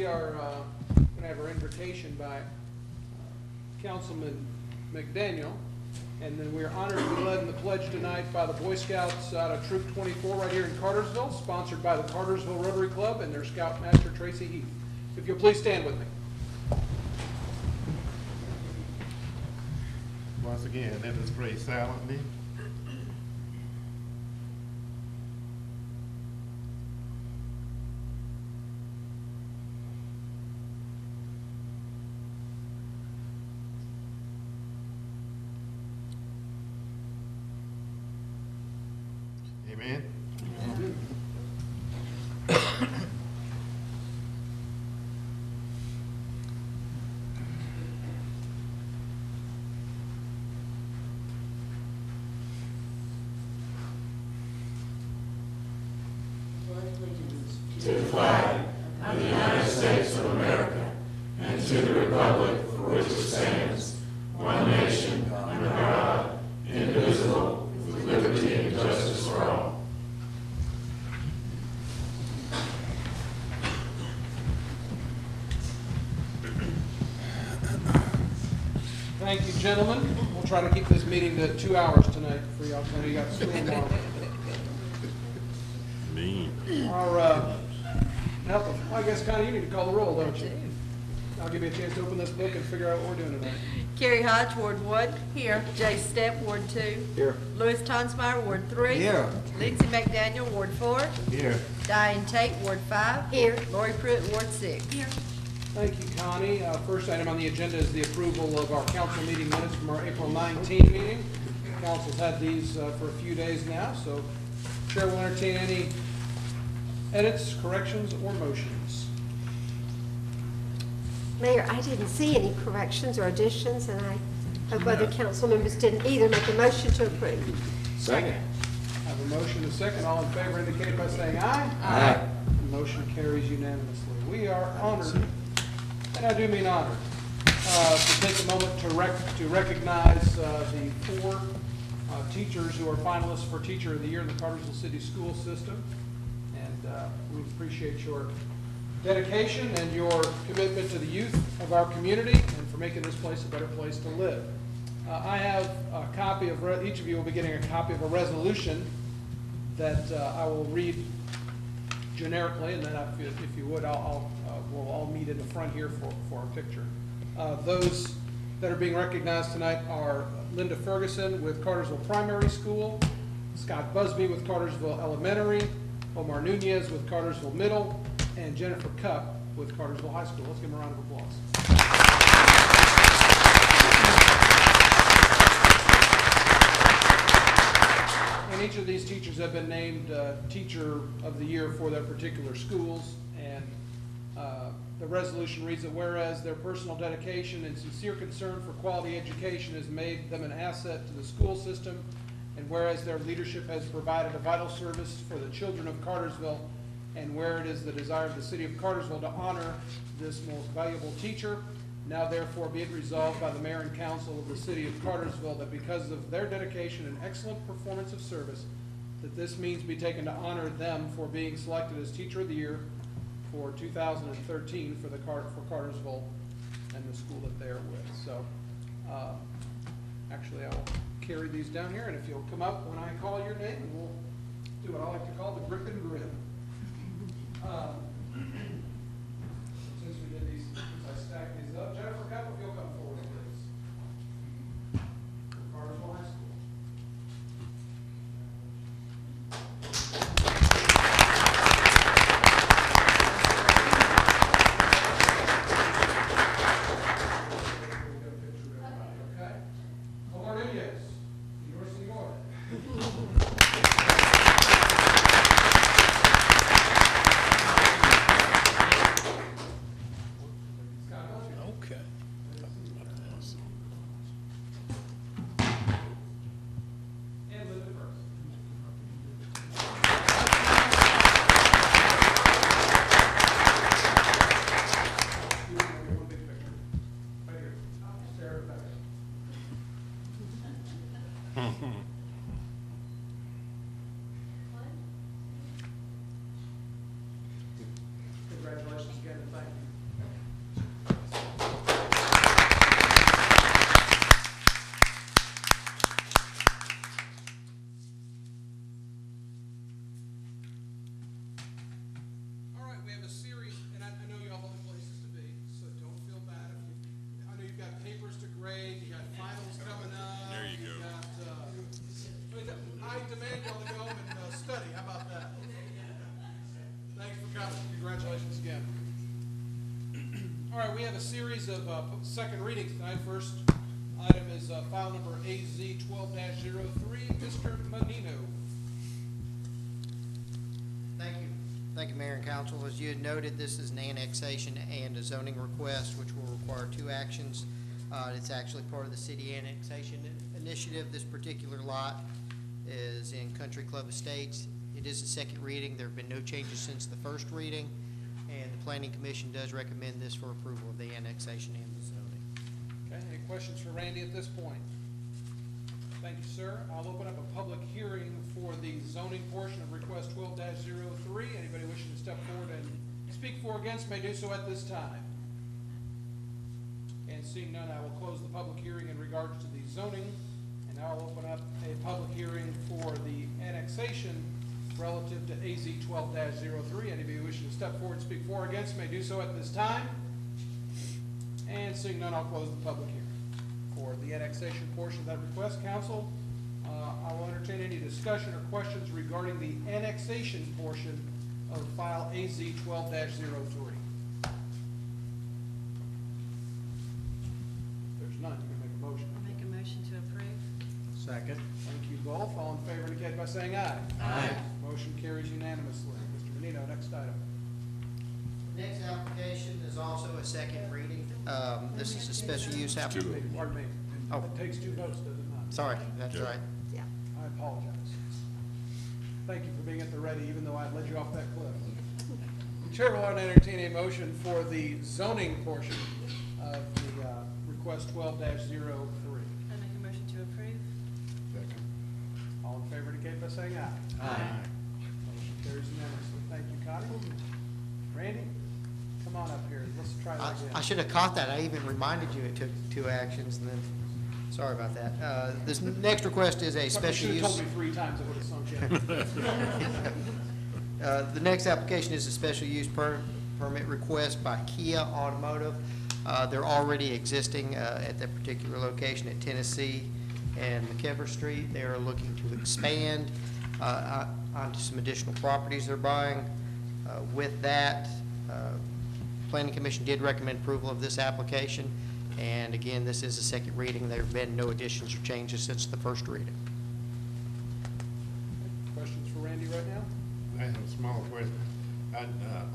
are going to have our invitation by Councilman McDaniel, and then we are honored to be led in the pledge tonight by the Boy Scouts out of Troop 24 right here in Cartersville, sponsored by the Cartersville Rotary Club and their Scoutmaster Tracy Heath. If you'll please stand with me. Once again, let us pray silently. Amen. To the flag of the United States of America and to the republic for which it stands, one nation, under God, indivisible, with liberty and justice for all. Thank you, gentlemen. We'll try to keep this meeting to 2 hours tonight for y'all. I know you got school tomorrow. I guess, Connie, you need to call the roll, don't you? I'll give you a chance to open this book and figure out what we're doing tonight. Carrie Hodge, Ward 1. Here. Jay Stepp, Ward 2. Here. Louis Tonsmeyer, Ward 3. Here. Lindsay McDaniel, Ward 4. Here. Diane Tate, Ward 5. Here. Lori Pruitt, Ward 6. Here. Thank you, Connie. First item on the agenda is the approval of our council meeting minutes from our April 19 meeting. Council's had these for a few days now, so Chair will entertain any edits, corrections, or motions. Mayor, I didn't see any corrections or additions, and I hope other council members didn't either. Make a motion to approve. Second. I have a motion and a second. All in favor indicate by saying aye. Aye. The motion carries unanimously. We are honored, and I do mean honored, to take a moment to recognize the 4 teachers who are finalists for Teacher of the Year in the Cartersville City School System. And we appreciate your dedication and your commitment to the youth of our community and for making this place a better place to live. I have a copy of, each of you will be getting a copy of a resolution that I will read generically, and then if you would, we'll all meet in the front here for a picture. Those that are being recognized tonight are Linda Ferguson with Cartersville Primary School, Scott Busby with Cartersville Elementary, Omar Nunez with Cartersville Middle, and Jennifer Cupp with Cartersville High School. Let's give them a round of applause. And each of these teachers have been named Teacher of the Year for their particular schools. And the resolution reads that whereas their personal dedication and sincere concern for quality education has made them an asset to the school system, and whereas their leadership has provided a vital service for the children of Cartersville, and where it is the desire of the city of Cartersville to honor this most valuable teacher, now therefore be it resolved by the mayor and council of the city of Cartersville that because of their dedication and excellent performance of service, that this means be taken to honor them for being selected as Teacher of the Year for 2013 for Cartersville and the school that they're with. So actually I will carry these down here, and if you'll come up when I call your name, and we'll do what I like to call the grip and grin. Since we did these, since I stacked these up, Jennifer Cupp, if you'll come forward, please. From Cartersville High School. Okay. Omar Nunez, yours and yours. All right, we have a series of second readings tonight. First item is file number AZ 12-03. Mr. Menino. Thank you. Thank you, Mayor and Council. As you had noted, this is an annexation and a zoning request, which will require two actions. It's actually part of the city annexation initiative. This particular lot is in Country Club Estates. It is a second reading. There have been no changes since the first reading, and the Planning Commission does recommend this for approval of the annexation and the zoning. Okay, any questions for Randy at this point? Thank you, sir. I'll open up a public hearing for the zoning portion of request 12-03. Anybody wishing to step forward and speak for or against may do so at this time. And seeing none, I will close the public hearing in regards to the zoning, and I'll open up a public hearing for the annexation relative to AZ 12-03. Anybody wishing to step forward and speak for or against may do so at this time. And seeing none, I'll close the public hearing for the annexation portion of that request. Council, I will entertain any discussion or questions regarding the annexation portion of file AZ 12-03. There's none, you can make a motion. I'll make a motion to approve. Second. Thank you both. All in favor indicate by saying aye. Aye. Motion carries unanimously. Mr. Menino, next item. Next application is also a second reading. This is a special use application. Pardon me. Oh. It takes two votes, does it not? Sorry, that's right. Yeah. I apologize. Thank you for being at the ready, even though I led you off that cliff. The chair will entertain a motion for the zoning portion of the request 12-03. I make a motion to approve. Second. All in favor indicate by saying aye. Aye. Motion carries unanimously. Thank you, Connie. Randy, come on up here. Let's try that again. I should have caught that. I even reminded you it took two actions, and then, sorry about that. This next request is a special You use. should have told me 3 times, it would have sunk in. The next application is a special use permit request by Kia Automotive. They're already existing at that particular location at Tennessee and McKever Street. They are looking to expand onto some additional properties they're buying. With that, Planning Commission did recommend approval of this application. And again, this is a second reading. There have been no additions or changes since the first reading. Questions for Randy right now? I have a small question.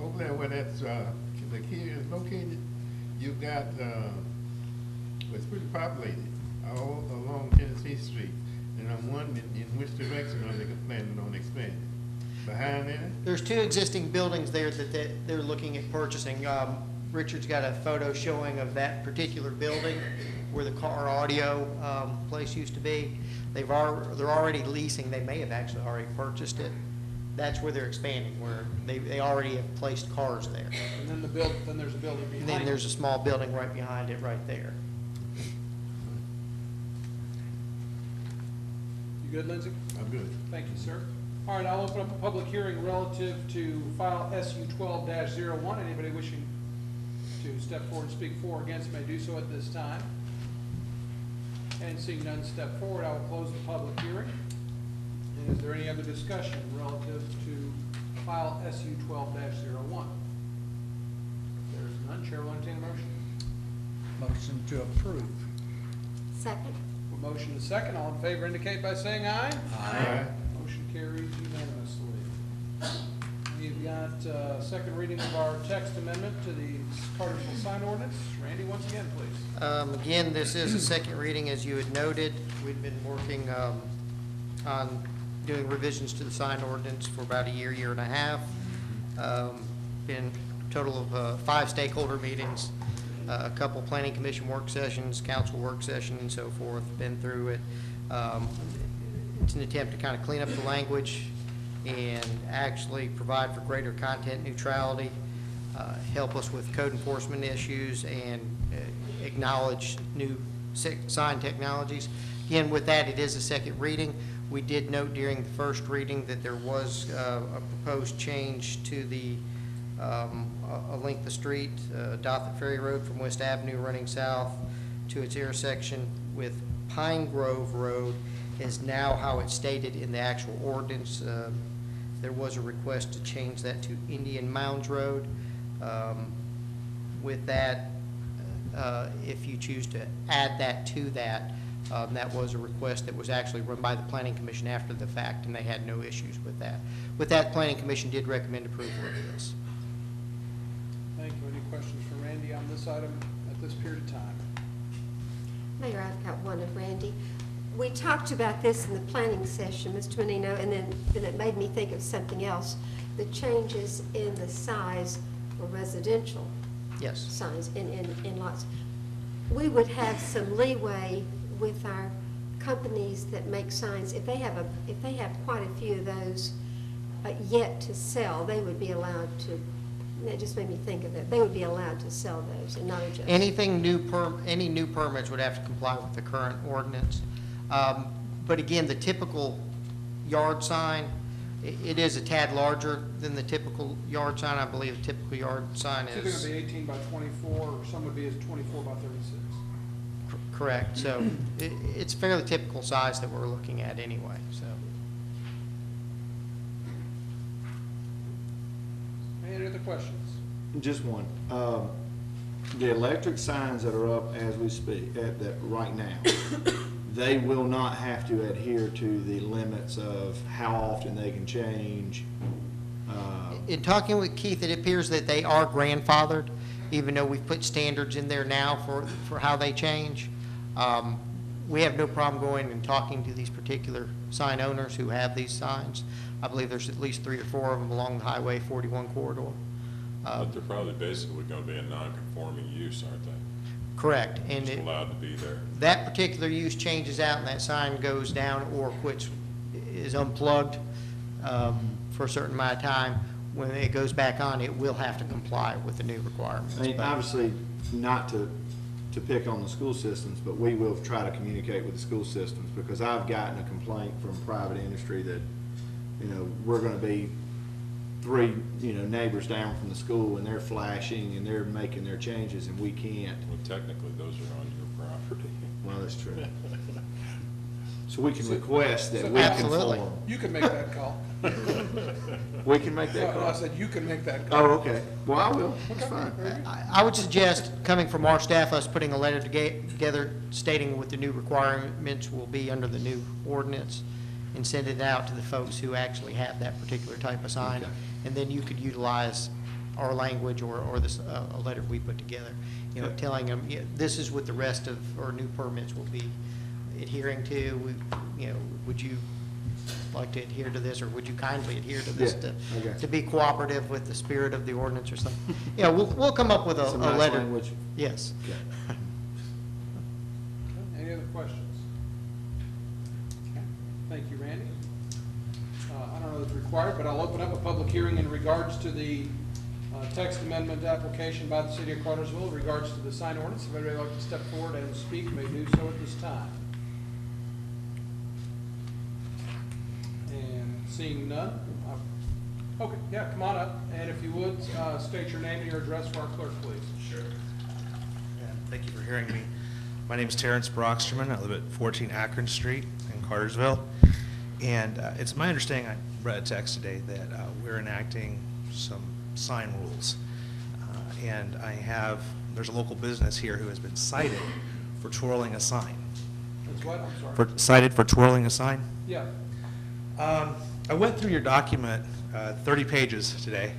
Over there where that's, the key is located, you've got, well, it's pretty populated all along Tennessee Street. And I'm wondering in which direction are they planning on expanding? Behind there? There's two existing buildings there that they're looking at purchasing. Richard's got a photo showing of that particular building where the car audio place used to be. They're already leasing. They may have actually already purchased it. That's where they're expanding, where they already have placed cars there. And then then there's a building behind And then it. there's a small building right behind it, right there. You good, Lindsay? I'm good. Thank you, sir. All right, I'll open up a public hearing relative to file SU 12-01. Anybody wishing to step forward and speak for or against may do so at this time. And seeing none step forward, I will close the public hearing. And is there any other discussion relative to file SU 12-01? There's none. Chair will entertain a motion. Motion to approve. Second. A motion and a second. All in favor indicate by saying aye. Aye. Motion carries unanimously. We've got second reading of our text amendment to the Cartersville sign ordinance. Randy, once again, please. Again, this is a second reading, as you had noted. We've been working on doing revisions to the sign ordinance for about a year and a half. Been a total of 5 stakeholder meetings, a couple planning commission work sessions, council work session, and so forth. Been through it. It's an attempt to kind of clean up the language and actually provide for greater content neutrality, help us with code enforcement issues, and acknowledge new sign technologies. Again, with that, it is a second reading. We did note during the first reading that there was a proposed change to the a length of street, Dothan Ferry Road from West Avenue running south to its intersection with Pine Grove Road is now how it's stated in the actual ordinance. There was a request to change that to Indian Mounds Road. With that, if you choose to add that to that. That was a request that was actually run by the Planning Commission after the fact, and they had no issues with that. With that, Planning Commission did recommend approval of this. Thank you. Any questions for Randy on this item at this period of time? Mayor, I've got one of Randy. We talked about this in the planning session, Mr. Menino, and then it made me think of something else. The changes in the size for residential Yes. signs in lots. We would have some leeway with our companies that make signs. If they have quite a few of those yet to sell, they would be allowed to, that just made me think of it, they would be allowed to sell those and not adjust. Anything any new permits would have to comply with the current ordinance. But again, the typical yard sign, it is a tad larger than the typical yard sign. I believe the typical yard sign It's either is. going to be 18 by 24, or some would be as 24 by 36. Correct. So it's fairly typical size that we're looking at anyway, so. Any other questions? Just one. The electric signs that are up as we speak, right now, they will not have to adhere to the limits of how often they can change. In talking with Keith, it appears that they are grandfathered, even though we've put standards in there now for how they change. We have no problem going and talking to these particular sign owners who have these signs. I believe there's at least 3 or 4 of them along the Highway 41 corridor. But they're probably basically going to be a non-conforming use, aren't they? Correct. And Just allowed to be there. that particular use changes out and that sign goes down or which is unplugged for a certain amount of time. When it goes back on, it will have to comply with the new requirements. I mean, But- obviously, not to pick on the school systems, but we will try to communicate with the school systems, because I've gotten a complaint from private industry that, we're gonna be 3, neighbors down from the school, and they're flashing and they're making their changes, and we can't. Well, technically, those are on your property. Well, that's true. So we can request that we Absolutely. conform. You can make that call. We can make that No, I call? said you can make that call. Oh, okay. Well, I will. That's fine. I would suggest, coming from our staff, us putting a letter together stating what the new requirements will be under the new ordinance, and send it out to the folks who actually have that particular type of sign. Okay. And then you could utilize our language or this, a letter we put together, Okay. telling them, this is what the rest of our new permits will be adhering to. Would you like to adhere to this, or would you kindly adhere to this Yeah, okay. to be cooperative with the spirit of the ordinance or something? We'll come up with a Some nice letter. language. Yes. Okay. Any other questions? Okay. Thank you, Randy. I don't know if it's required, but I'll open up a public hearing in regards to the text amendment application by the city of Cartersville in regards to the sign ordinance. If anybody would like to step forward and speak, may do so at this time. And seeing none, okay, yeah, come on up. And if you would, state your name and your address for our clerk, please. Sure. And thank you for hearing me. My name is Terrence Brocksterman. I live at 14 Akron Street in Cartersville. And it's my understanding, I read a text today, that we're enacting some sign rules. And there's a local business here who has been cited for twirling a sign. That's what, I'm sorry. Cited for twirling a sign? Yeah. I went through your document, 30 pages today,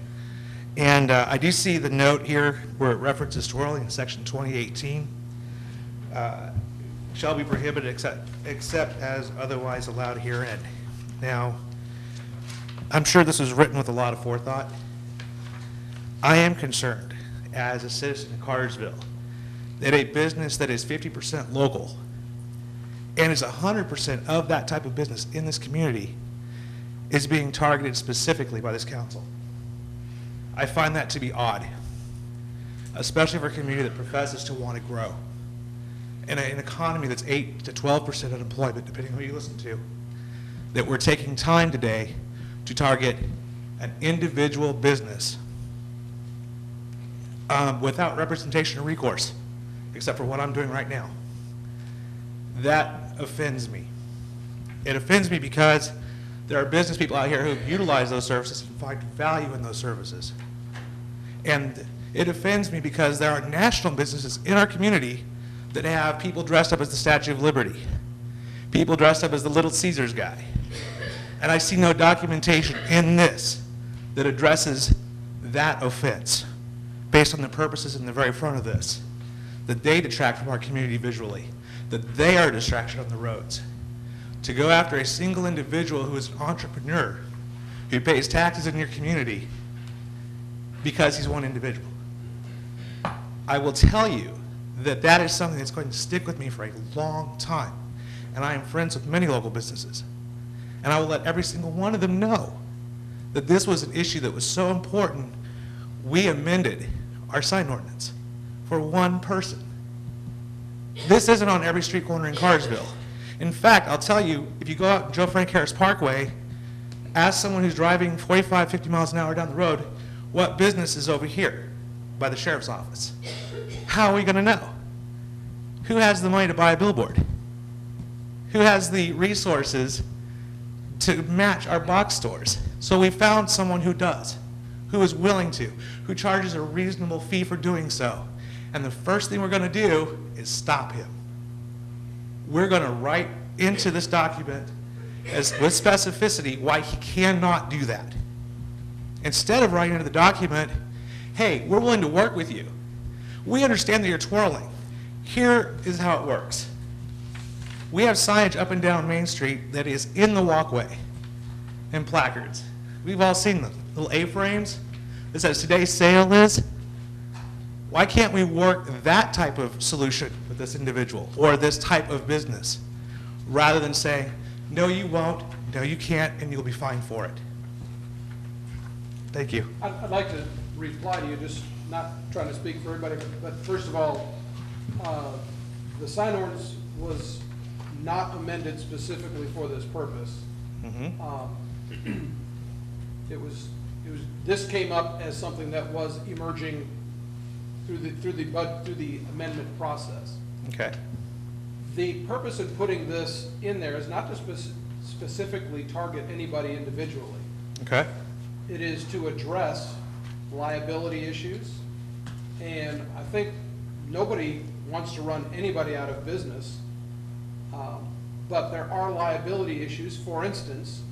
and I do see the note here where it references twirling in section 2018. Shall be prohibited except as otherwise allowed herein. Now, I'm sure this was written with a lot of forethought. I am concerned, as a citizen of Cartersville, that a business that is 50% local and is 100% of that type of business in this community is being targeted specifically by this council. I find that to be odd, especially for a community that professes to want to grow. In an economy that's 8 to 12% unemployment, depending on who you listen to, that we're taking time today to target an individual business without representation or recourse, except for what I'm doing right now. That offends me. It offends me because there are business people out here who utilize those services and find value in those services. And It offends me because there are national businesses in our community that have people dressed up as the Statue of Liberty, people dressed up as the Little Caesars guy. And I see no documentation in this that addresses that offense based on the purposes in the very front of this, that they detract from our community visually, that they are a distraction on the roads. To go after a single individual who is an entrepreneur, who pays taxes in your community because he's one individual. I will tell you that that is something that's going to stick with me for a long time. And I am friends with many local businesses. And I will let every single one of them know that this was an issue that was so important, we amended our sign ordinance for one person. This isn't on every street corner in Cartersville. In fact, I'll tell you, if you go out Joe Frank Harris Parkway, ask someone who's driving 45, 50 miles an hour down the road, what business is over here by the sheriff's office? How are we going to know? Who has the money to buy a billboard? Who has the resources to match our box stores? So we found someone who does, who is willing to, who charges a reasonable fee for doing so. And the first thing we're going to do is stop him. We're going to write into this document with specificity why he cannot do that. Instead of writing into the document, hey, we're willing to work with you. We understand that you're twirling. Here is how it works. We have signage up and down Main Street that is in the walkway and placards. We've all seen them, little A-frames that says today's sale is. Why can't we work that type of solution with this individual or this type of business rather than saying, no, you won't, no, you can't, and you'll be fined for it? Thank you. I'd like to reply to you, just not trying to speak for everybody, but first of all, the sign ordinance was not amended specifically for this purpose. This came up as something that was emerging through the amendment process. Okay. The purpose of putting this in there is not to specifically target anybody individually. Okay. It is to address liability issues, and I think nobody wants to run anybody out of business, but there are liability issues. For instance,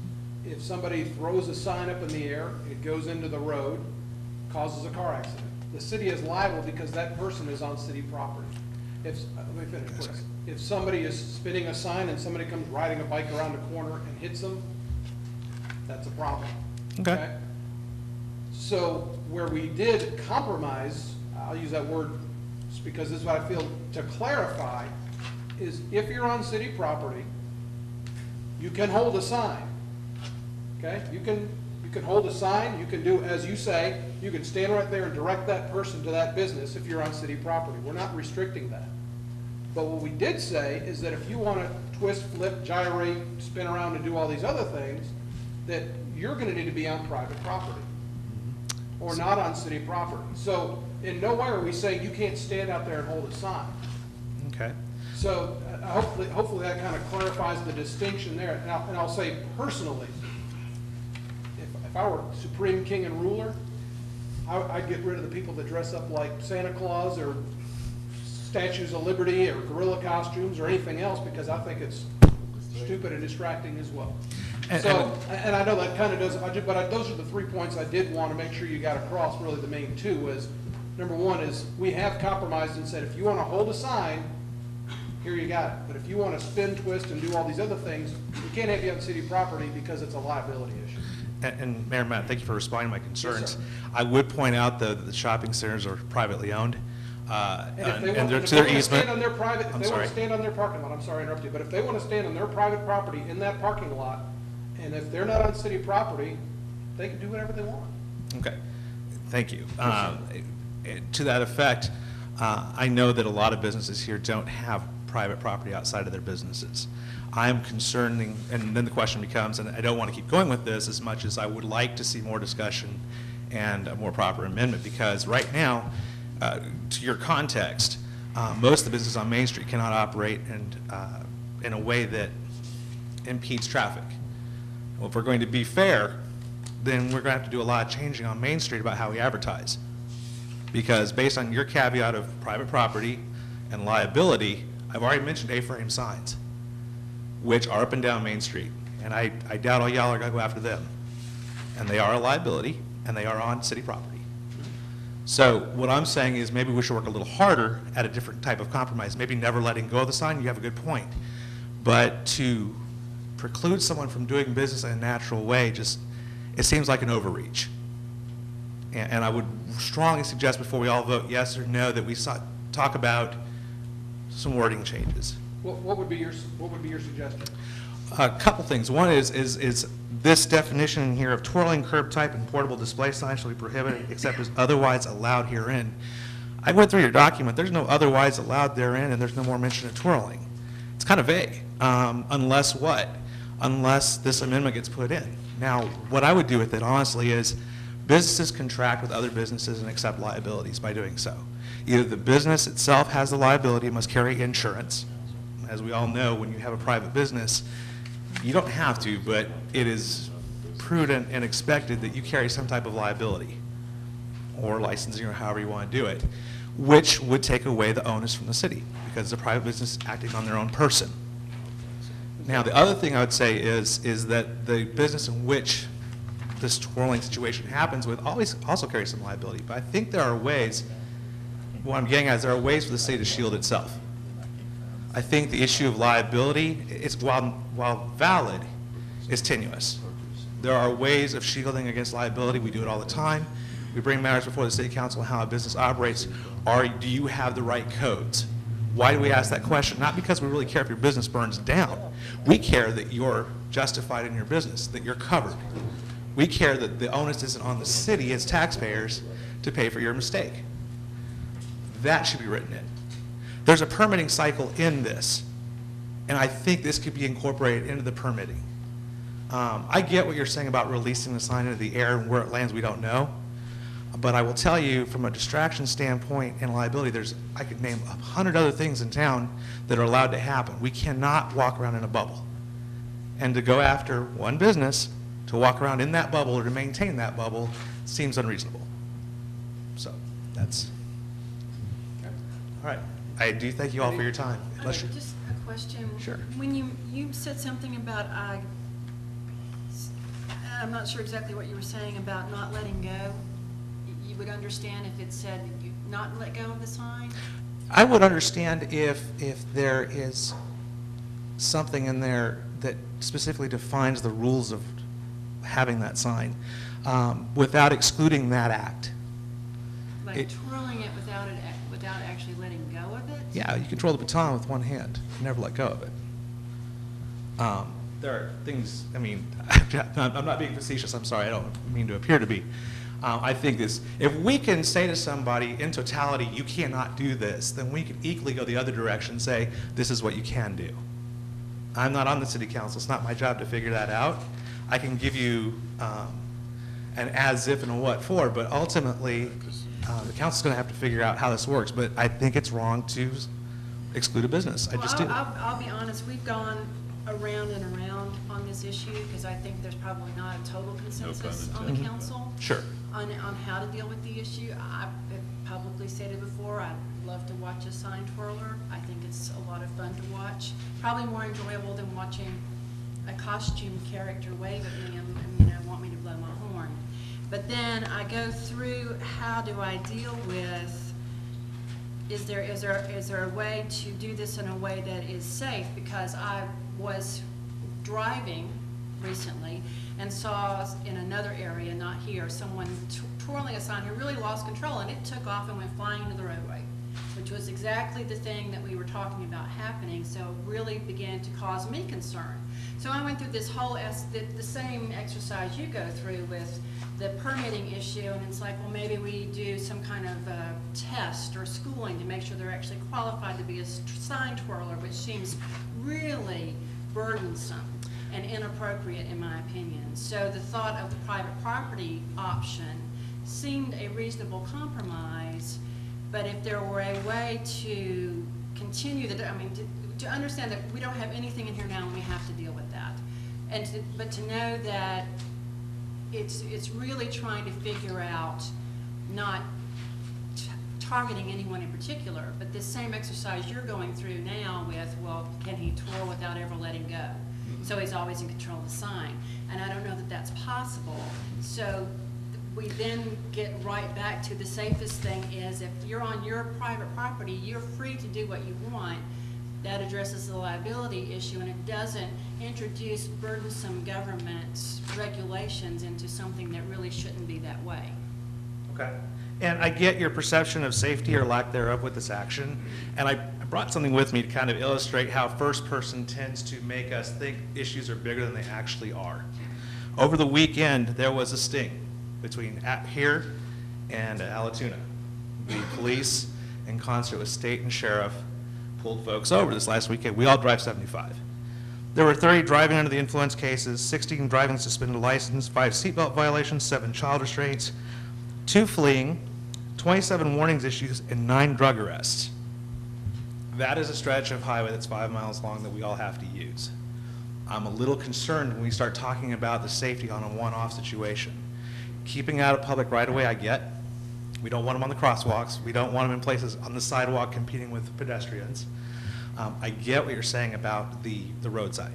if somebody throws a sign up in the air, it goes into the road, causes a car accident. The city is liable because that person is on city property. Let me finish, please. If somebody is spinning a sign and somebody comes riding a bike around a corner and hits them, that's a problem. Okay. So where we did compromise, I'll use that word because this is what I feel to clarify, is if you're on city property, you can hold a sign. Okay? You can hold a sign, you can do as you say, you can stand right there and direct that person to that business if you're on city property. We're not restricting that. But what we did say is that if you want to twist, flip, gyrate, spin around and do all these other things, that you're going to need to be on private property or not on city property. So in no way are we saying you can't stand out there and hold a sign. Okay. So hopefully that kind of clarifies the distinction there. And I'll say personally, if I were supreme king and ruler, I'd get rid of the people that dress up like Santa Claus or Statues of Liberty or gorilla costumes or anything else, because I think it's stupid and distracting as well. And I know that kind of does, but those are the 3 points I did want to make sure you got across. Really the main two was, number one is we have compromised and said if you want to hold a sign, here you got it. But if you want to spin, twist, and do all these other things, we can't have you on city property because it's a liability issue. And Mayor Matt, thank you for responding to my concerns. Yes, sir. I would point out that the shopping centers are privately owned. And if they and want to their to easement. stand on their private, if I'm they want sorry. to stand on their parking lot, I'm sorry to interrupt you, but if they want to stand on their private property in that parking lot, and if they're not on city property, they can do whatever they want. Okay, thank you. To that effect, I know that a lot of businesses here don't have private property outside of their businesses. I'm concerned, and then the question becomes, and I don't want to keep going with this as much as I would like to see more discussion and a more proper amendment, because right now, to your context, most of the businesses on Main Street cannot operate in a way that impedes traffic. Well, if we're going to be fair, then we're going to have to do a lot of changing on Main Street about how we advertise. Because based on your caveat of private property and liability, I've already mentioned A-frame signs, which are up and down Main Street. And I doubt all y'all are gonna go after them. And they are a liability, and they are on city property. So what I'm saying is maybe we should work a little harder at a different type of compromise. Maybe never letting go of the sign, you have a good point. But to preclude someone from doing business in a natural way, just, it seems like an overreach. And I would strongly suggest before we all vote yes or no that we talk about some wording changes. What would be your suggestion? A couple things. One is this definition in here of twirling, curb type, and portable display signs shall be prohibited except as otherwise allowed herein. I went through your document. There's no otherwise allowed therein, and there's no more mention of twirling. It's kind of vague. Unless what? Unless this amendment gets put in. Now, what I would do with it, honestly, is businesses contract with other businesses and accept liabilities by doing so. Either the business itself has the liability, it must carry insurance. As we all know, when you have a private business, you don't have to, but it is prudent and expected that you carry some type of liability or licensing or however you want to do it, which would take away the onus from the city because it's a private business acting on their own person. Now, the other thing I would say is that the business in which this twirling situation happens with always also carries some liability. But I think there are ways, what I'm getting at is there are ways for the city to shield itself. I think the issue of liability, while valid, is tenuous. There are ways of shielding against liability. We do it all the time. We bring matters before the city council on how a business operates. Do you have the right codes? Why do we ask that question? Not because we really care if your business burns down. We care that you're justified in your business, that you're covered. We care that the onus isn't on the city as taxpayers to pay for your mistake. That should be written in. There's a permitting cycle in this, and I think this could be incorporated into the permitting. I get what you're saying about releasing the sign into the air and where it lands we don't know, but I will tell you from a distraction standpoint and liability, I could name 100 other things in town that are allowed to happen. We cannot walk around in a bubble. And to go after one business to walk around in that bubble or to maintain that bubble seems unreasonable. So that's, all right. I do thank you all for your time. Just a question. Sure. When you said something about, I'm not sure exactly what you were saying about not letting go. You would understand if it said you not let go of the sign? I would understand if there is something in there that specifically defines the rules of having that sign without excluding that act. Like twirling it without actually letting go of it? Yeah, you control the baton with one hand. You never let go of it. There are things, I mean, I'm not being facetious, I'm sorry, I don't mean to appear to be. I think if we can say to somebody in totality, you cannot do this, then we can equally go the other direction and say, this is what you can do. I'm not on the city council, it's not my job to figure that out. I can give you an as if and a what for, but ultimately, the council's going to have to figure out how this works, but I think it's wrong to exclude a business. I just do. I'll be honest, we've gone around and around on this issue because I think there's probably not a total consensus on the council. Sure. On how to deal with the issue. I've publicly stated before, I'd love to watch a sign twirler. I think it's a lot of fun to watch. Probably more enjoyable than watching a costume character wave at me and want me to blow my horn. But then I go through, how do I deal with, is there a way to do this in a way that is safe? Because I was driving recently and saw in another area, not here, someone twirling a sign who really lost control, and it took off and went flying into the roadway, which was exactly the thing that we were talking about happening, so it really began to cause me concern. So I went through this whole, the same exercise you go through with the permitting issue, and it's like, well, maybe we do some kind of test or schooling to make sure they're actually qualified to be a sign twirler, which seems really burdensome and inappropriate in my opinion. So the thought of the private property option seemed a reasonable compromise, but if there were a way to continue to understand that we don't have anything in here now and we have to deal with that, but to know that it's really trying to figure out not targeting anyone in particular, but this same exercise you're going through now with, well, can he twirl without ever letting go? So he's always in control of the sign. And I don't know that that's possible. So we then get right back to the safest thing is if you're on your private property, you're free to do what you want. That addresses the liability issue, and it doesn't introduce burdensome government regulations into something that really shouldn't be that way. Okay. And I get your perception of safety or lack thereof with this action, and I brought something with me to kind of illustrate how first person tends to make us think issues are bigger than they actually are. Over the weekend, there was a sting between here and Alatoona. The police, in concert with state and sheriff, pulled folks over this last weekend. We all drive 75. There were 30 driving under the influence cases, 16 driving suspended license, 5 seatbelt violations, 7 child restraints, 2 fleeing, 27 warnings issues, and 9 drug arrests. That is a stretch of highway that's 5 miles long that we all have to use. I'm a little concerned when we start talking about the safety on a one-off situation. Keeping out of public right-of-way, I get. We don't want them on the crosswalks. We don't want them in places on the sidewalk competing with pedestrians. I get what you're saying about the roadside.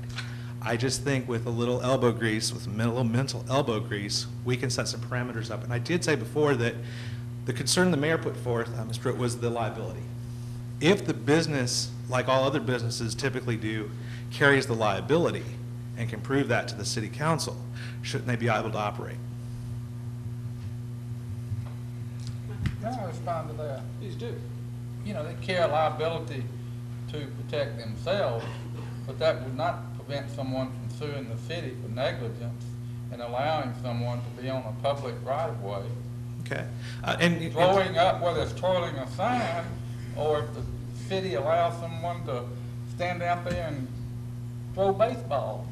I just think with a little elbow grease, with a little mental elbow grease, we can set some parameters up. And I did say before that the concern the mayor put forth, Ms. Pruitt, was the liability. If the business, like all other businesses typically do, carries the liability and can prove that to the city council, shouldn't they be able to operate? Can I respond to that? Please do. You know, they carry liability to protect themselves, but that would not prevent someone from suing the city for negligence and allowing someone to be on a public right-of-way. Okay. Throwing up, whether it's twirling a sign, or if the city allows someone to stand out there and throw baseballs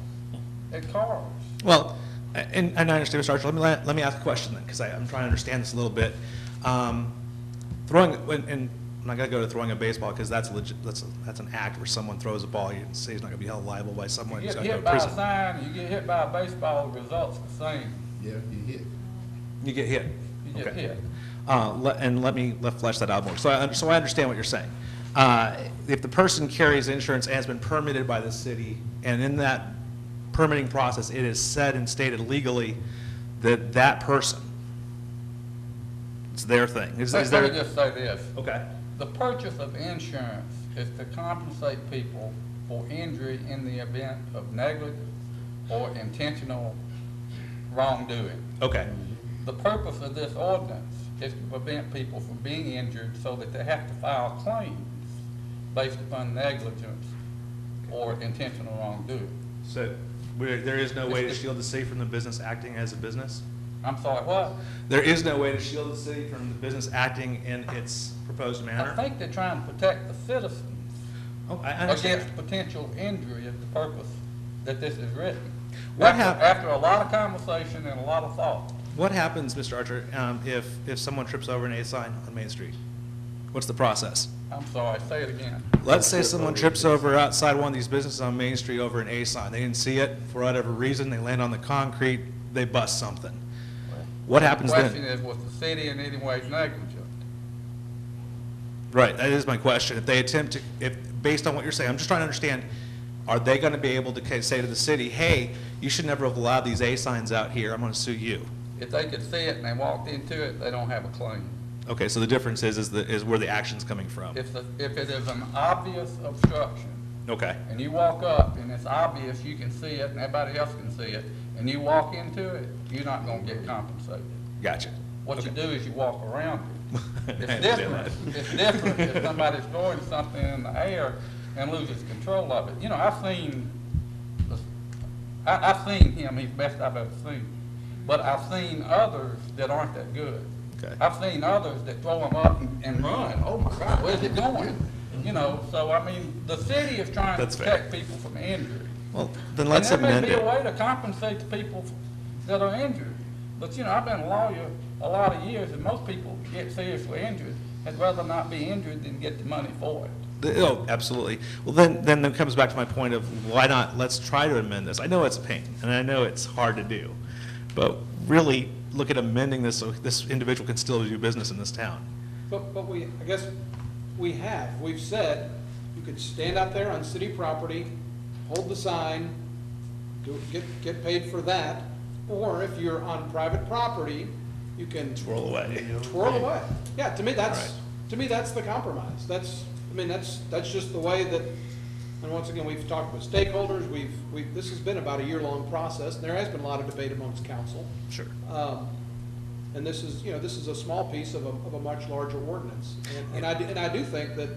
at cars. Well, and I understand, Mr. Archer. Let me ask a question then, because I'm trying to understand this a little bit. Throwing, and I'm not going to go to throwing a baseball because that's legit. That's an act where someone throws a ball. You can say he's not going to be held liable by someone. You He's get going to hit go to by a prison. sign, you get hit by a baseball, the result's the same. Yeah, you hit. You get hit. You get Okay. hit. Let me flesh that out more. So I understand what you're saying. If the person carries insurance and has been permitted by the city, and in that permitting process, it is said and stated legally that that person, it's their thing. Is Let there? me just say this. Okay. The purchase of insurance is to compensate people for injury in the event of negligence or intentional wrongdoing. Okay. The purpose of this ordinance is to prevent people from being injured so that they have to file claims based upon negligence or intentional wrongdoing. So there is no way to shield the city from the business acting as a business? I'm sorry, what? There is no way to shield the city from the business acting in its proposed manner? I think they're trying to protect the citizens Oh, I understand. against potential injury is the purpose that this is written. What After a lot of conversation and a lot of thought. What happens, Mr. Archer, if someone trips over an A sign on Main Street? What's the process? I'm sorry, say it again. Let's say someone trips over outside one of these businesses on Main Street over an A sign. They didn't see it for whatever reason. They land on the concrete. They bust something. What happens The question then? is, was the city in any way negligent? Right, that is my question. If they attempt to, based on what you're saying, I'm just trying to understand, are they going to be able to say to the city, hey, you should never have allowed these A signs out here. I'm going to sue you. If they could see it and they walked into it, they don't have a claim. Okay, so the difference is where the action's coming from. If it is an obvious obstruction, Okay, and you walk up and it's obvious, you can see it and everybody else can see it, and you walk into it, you're not gonna get compensated. gotcha. What you do is you walk around it. I It's understand different. that. It's different if somebody's throwing something in the air and loses control of it. You know, I've seen him, he's the best I've ever seen. But I've seen others that aren't that good. Okay. I've seen others that throw them up and run. Oh my God, where's it going? You know, so I mean, the city is trying to That's fair. protect people from injury. Well, then let's And there amend may be it. a way to compensate the people that are injured. But, you know, I've been a lawyer a lot of years, and most people get seriously injured. I'd rather not be injured than get the money for it. Oh, absolutely. Well, then it comes back to my point of why not, let's try to amend this. I know it's a pain, and I know it's hard to do, but really look at amending this so this individual can still do business in this town. But we, I guess, we've said, you could stand out there on city property, hold the sign, get paid for that, or if you're on private property, you can. Twirl away. Twirl away. Yeah, to me, that's the compromise. That's just the way that, and once again, we've talked with stakeholders, this has been about a year-long process, and there has been a lot of debate amongst council. Sure. And this is a small piece of a much larger ordinance. And I do think that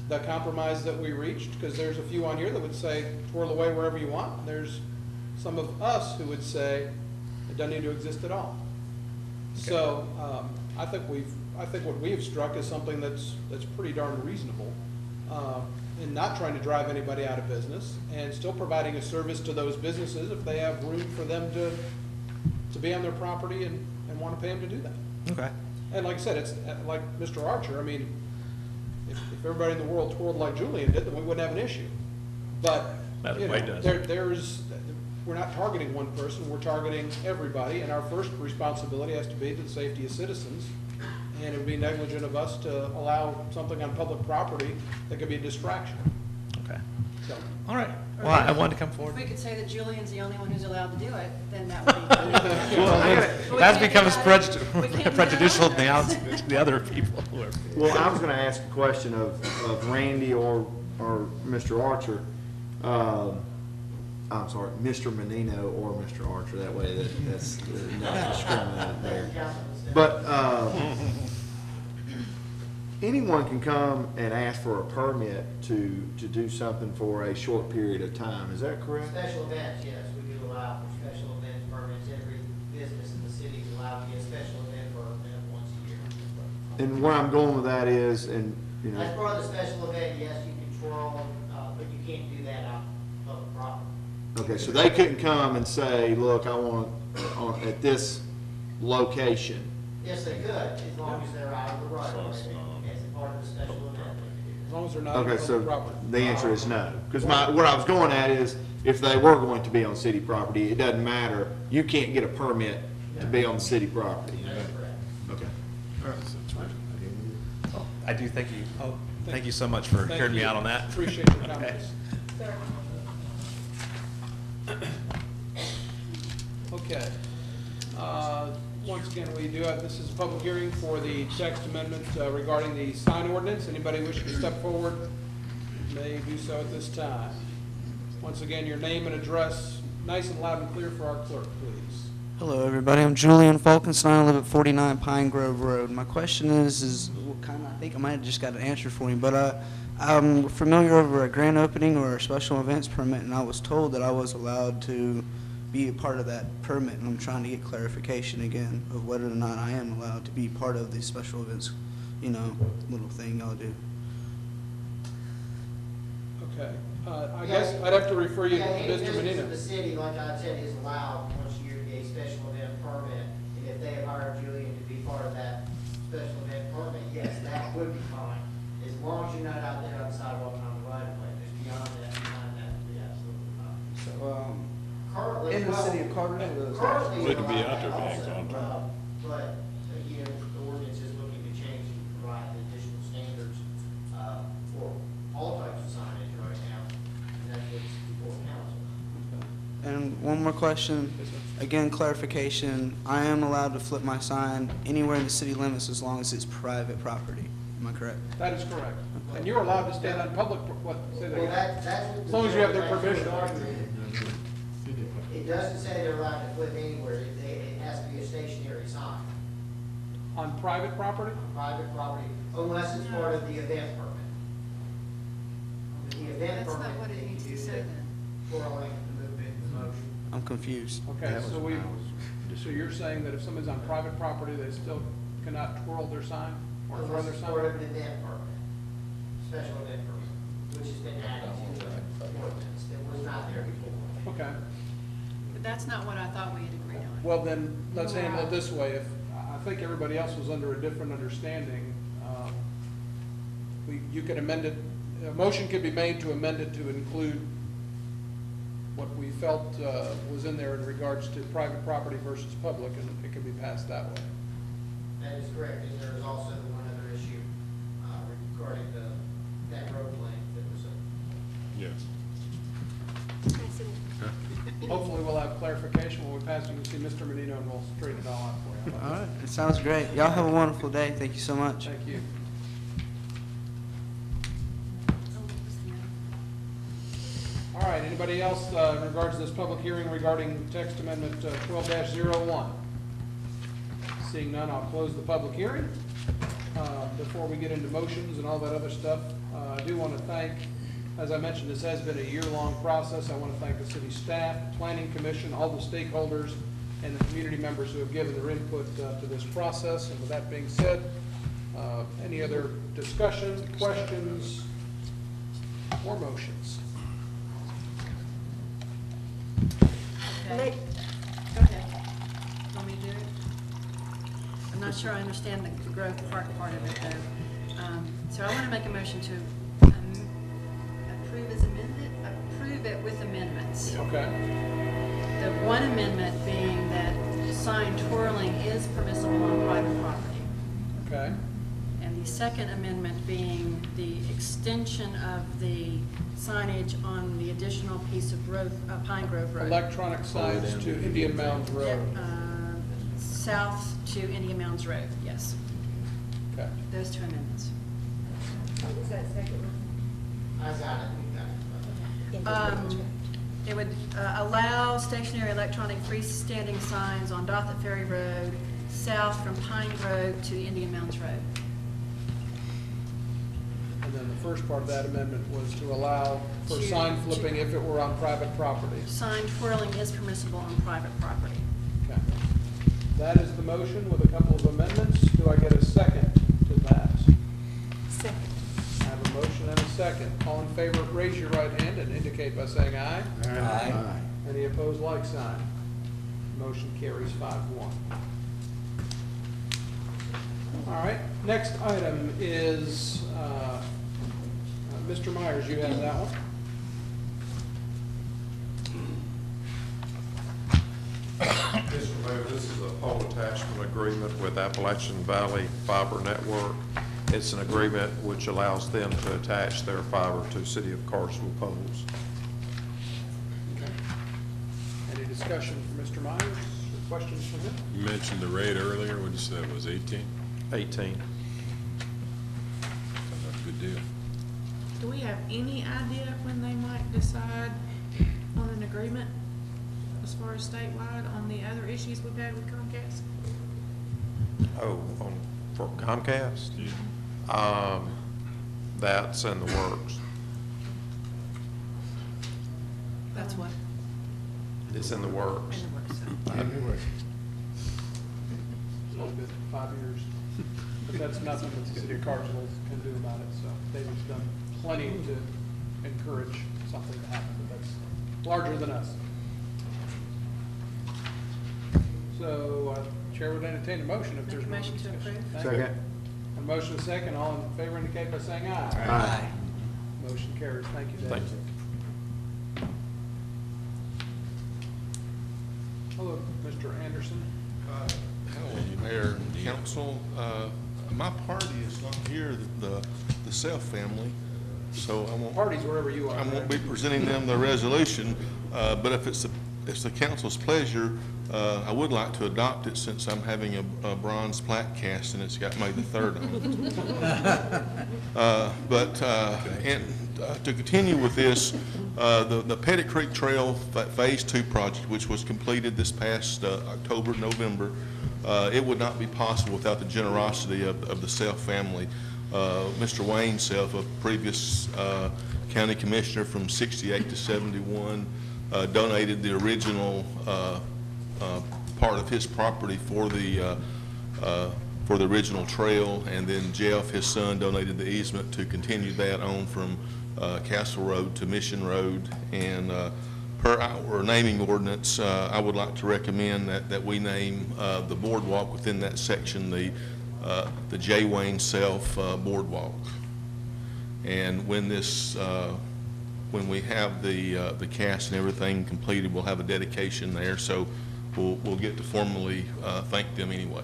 the compromise that we reached, because there's a few on here that would say twirl away wherever you want. There's some of us who would say it doesn't need to exist at all. Okay. So, I think what we have struck is something that's pretty darn reasonable, in not trying to drive anybody out of business, and still providing a service to those businesses if they have room for them to be on their property and want to pay them to do that. Okay. And like I said, it's like Mr. Archer, I mean, if everybody in the world twirled like Julian did, then we wouldn't have an issue. But, Not you know, everybody we're not targeting one person, we're targeting everybody, and our first responsibility has to be to the safety of citizens. And it would be negligent of us to allow something on public property that could be a distraction. Okay. So, All right. Well, I wanted to come If forward. we could say that Julian's the only one who's allowed to do it, then that would be. But we That's can't becomes do that. We can't do that. prejudicial now to the other people who are. Well, I was gonna ask a question of Randy or Mr. Archer. I'm sorry, Mr. Menino or Mr. Archer, that way that's not discriminating there. But, anyone can come and ask for a permit to do something for a short period of time, is that correct? Special events, yes, we do allow for special events permits. Every business in the city is allowed to get a special event permit once a year. And where I'm going with that is, and, you As know, part of the special event, yes, you can twirl, but you can't do that on public property. okay, so they couldn't come and say, look, I want, at this location. Yes, they could, as long as they're out of the right of way, as a part of the special event. they can do as that. long as they're not on Okay, public so property. the answer is no. Because what I was going at is, if they were going to be on city property, it doesn't matter. You can't get a permit to be on city property. That's correct. Okay. I do thank you. Oh, thank you so much for Thank hearing me you. out on that. Appreciate your comments. Okay. Once again, we do have, this is a public hearing for the text amendment regarding the sign ordinance. Anybody wishing to step forward may do so at this time. Once again, your name and address, nice and loud and clear for our clerk, please. Hello, everybody. I'm Julian Falkenstein. I live at 49 Pine Grove Road. My question is what kind of, I think I might have just got an answer for you, but I'm familiar over a grand opening or a special events permit, and I was told that I was allowed to be a part of that permit, and I'm trying to get clarification again of whether or not I am allowed to be part of these special events, you know, little thing y'all do. Okay. I guess I'd have to refer you to Yeah, any Mr. business in Menino. the city, like I said, is allowed once a year to get a special event permit. And if they have hired Julian to be part of that special event permit, yes, that would be fine. As long as you're not out there on the sidewalk and on the right of way, just beyond that, behind that, would be absolutely fine. So, Currently, in the well, city of Cartersville, currently, We could be you're out there allowed being that also, contract. But, again, the ordinance is looking to change and provide additional standards, for all types of signage right now. And that's what's before council. and one more question, again, clarification. I am allowed to flip my sign anywhere in the city limits as long as it's private property. Am I correct? That is correct. And you're allowed to stand on public, what, say that Well, again? that's what. As long as you have their permission. It doesn't say they're allowed to flip anywhere, it has to be a stationary sign On private property? on private property, unless it's part of the event permit. The event That's not permit, what it they can needs to do say the then. twirling, the movement, the motion. I'm confused. Okay, so you're saying that if somebody's on private property, they still cannot twirl their sign or throw Unless their it's sign? part of an event permit, special event permit, which has been added to the ordinance, that was not there before. Okay, But that's not what I thought we had agreed on. well then, let's handle it this way. If, I think everybody else was under a different understanding. You could amend it, a motion could be made to amend it to include what we felt was in there in regards to private property versus public, and it could be passed that way. That is correct, and there is also one other issue regarding that road length that was Yes. Hopefully we'll have clarification when we pass. You can see Mr. Menino and we'll straighten it all out for you. How All about right, it sounds great. Y'all have a wonderful day. Thank you so much. that? Thank you. All right, anybody else in regards to this public hearing regarding text amendment 12-01? Seeing none, I'll close the public hearing. Before we get into motions and all that other stuff, I do want to thank, as I mentioned, this has been a year-long process. I want to thank the city staff, planning commission, all the stakeholders, and the community members who have given their input to this process. And with that being said, any other discussion, questions, or motions? Okay. Go ahead. Want me to do it? I'm not sure I understand the growth part of it, though. So I want to make a motion to approve as amended, approve it with amendments. Okay. The one amendment being that sign twirling is permissible on private property. Okay. And the second amendment being the extension of the signage on the additional piece of road, Pine Grove Road. Electronic signs to Indian Mounds Road. South to Indian Mounds Road, yes. Okay. Those two amendments. I got it. It would allow stationary electronic freestanding signs on Dothat Ferry Road, south from Pine Grove to Indian Mounds Road. And then the first part of that amendment was to allow for To- sign flipping if it were on private property. Sign twirling is permissible on private property. Okay. That is the motion with a couple of amendments. Do I get a second to that? Second. I have a motion and a second. All in favor, raise your right hand and indicate by saying aye. Aye. Any opposed, like sign. Motion carries 5-1. All right, next item is, Mr. Myers, you have that one? Mr. Mayor, this is a pole attachment agreement with Appalachian Valley Fiber Network. It's an agreement which allows them to attach their fiber to City of Cartersville poles. Okay. Any discussion from Mr. Myers or questions from him? You mentioned the rate earlier. What did you say it was, 18? 18. Sounds like a good deal. Do we have any idea when they might decide on an agreement as far as statewide on the other issues we've had with Comcast? Oh, for Comcast? Yeah. That's in the works. That's what? It's in the works. In the works, so. It's only been 5 years. But that's nothing that the city of Cartersville can do about it, so David's done plenty to encourage something to happen, but that's larger than us. So, Chair would entertain a motion if Make there's a no motion to discussion. approve. Thank you. Second. A motion and a second, all in favor indicate by saying aye. Aye. Motion carries. Thank you, David. Thank you. Hello, Mr. Anderson. Hello, Mayor and Council. My party is not here, the Self family, so I won't. Parties wherever you are. I won't be presenting them the resolution, but if it's the council's pleasure, I would like to adopt it since I'm having a bronze plaque cast and it's got May the 3rd on it. To continue with this, the Pettit Creek Trail Phase 2 project, which was completed this past October, November, it would not be possible without the generosity of the Self family. Mr. Wayne Self, a previous county commissioner from 68 to 71, donated the original part of his property for the original trail, and then Jeff, his son, donated the easement to continue that on from Castle Road to Mission Road. And per our naming ordinance, I would like to recommend that we name the boardwalk within that section the J. Wayne Self Boardwalk. And when this when we have the cast and everything completed, we'll have a dedication there, so we'll get to formally thank them anyway.